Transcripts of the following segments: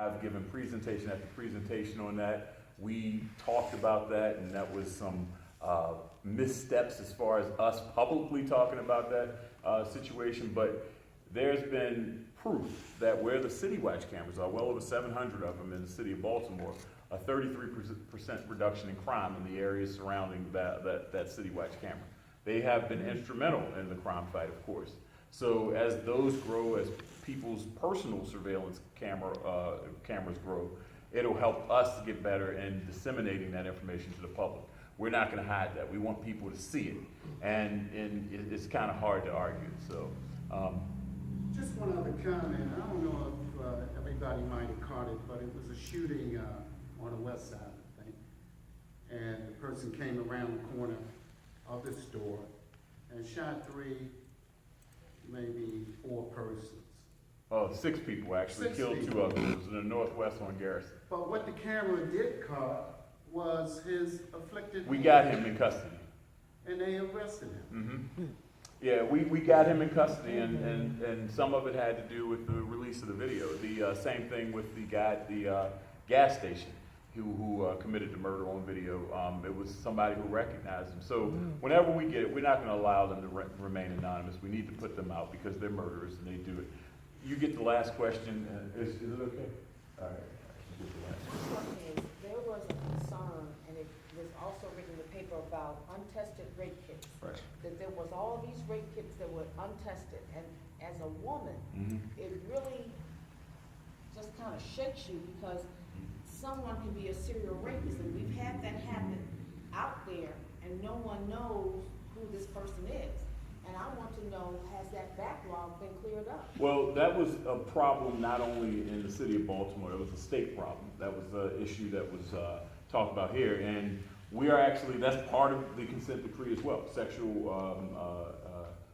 I've given presentation after presentation on that. We talked about that, and that was some missteps as far as us publicly talking about that situation. But there's been proof that where the city watch cameras are, well over 700 of them in the city of Baltimore, a 33% reduction in crime in the areas surrounding that city watch camera. They have been instrumental in the crime fight, of course. So as those grow, as people's personal surveillance cameras grow, it'll help us get better in disseminating that information to the public. We're not going to hide that. We want people to see it, and it's kind of hard to argue. So, just one other comment. I don't know if everybody might have caught it, but it was a shooting on the west side, I think, and the person came around the corner of the store and shot maybe four persons. oh, 6 people actually, Six killed people. 2 others. It was in the northwest on Garrison. But what the camera did caught was his afflicted We hand, got him in custody. and they arrested him. Yeah, we got him in custody, and some of it had to do with the release of the video. The same thing with the guy at the gas station who committed the murder on video. It was somebody who recognized him. So whenever we get it, we're not going to allow them to remain anonymous. We need to put them out because they're murderers and they do it. You get the last question. Is it okay? All right. You get the last question. My question is, there was a concern, and it was also written in the paper about untested rape kits. Right. That there was all these rape kits that were untested, and as a woman, it really just kind of shakes you because someone can be a serial rapist, and we've had that happen out there, and no one knows who this person is. And I want to know, has that backlog been cleared up? Well, that was a problem not only in the city of Baltimore, it was a state problem. That was the issue that was talked about here. And we are actually, that's part of the consent decree as well, sexual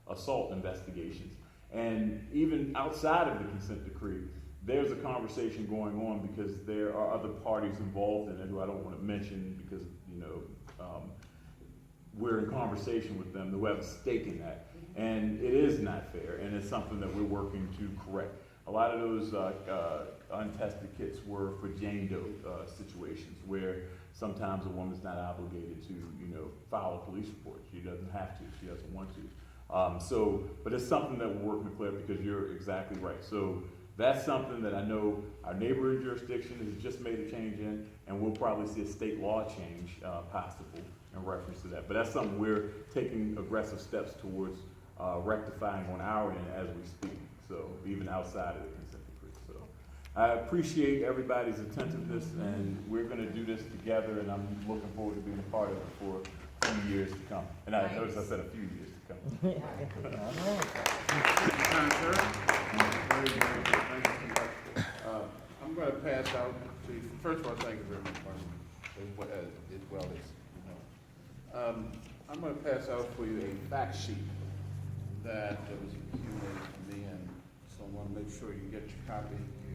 assault investigations. And even outside of the consent decree, there's a conversation going on because there are other parties involved in it who I don't want to mention because, you know, we're in conversation with them who have a stake in that. And it is not fair, and it's something that we're working to correct. A lot of those untested kits were for Jane Doe situations where sometimes a woman's not obligated to, you know, file a police report. She doesn't have to, she doesn't want to. But it's something that we're working to clear because you're exactly right. So that's something that I know our neighboring jurisdiction has just made a change in, and we'll probably see a state law change possible in reference to that. But that's something we're taking aggressive steps towards rectifying on our end as we speak, so even outside of the consent decree. So I appreciate everybody's attentiveness, and we're going to do this together, and I'm looking forward to being a part of it for a few years to come. And I notice I said a few years to come. Thank you, kind sir. Very, very good. Thank you so much. I'm going to pass out to you. First of all, thank you very much, Martin, as well as you know. I'm going to pass out for you a fact sheet that was accumulated for me, and so I want to make sure you get your copy.